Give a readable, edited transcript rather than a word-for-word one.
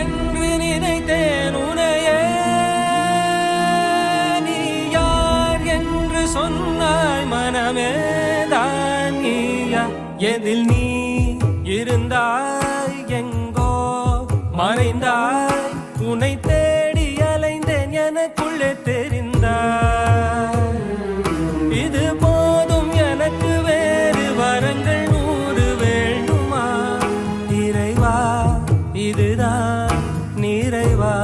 என்று நினைத்தேன் உனையே. நீ யார் என்று சொன்னாய் மனமே தான் நீயா. எதில் நீ இருந்தாய் எங்கோ மறைந்தாய். உன்னை தேடி அலைந்தேன் எனக்குள்ளே தெரிந்தாய். இது போதும் எனக்கு வேறு வரங்கள் 100 வேண்டுமா? இறைவா இதுதான் நிறைவா?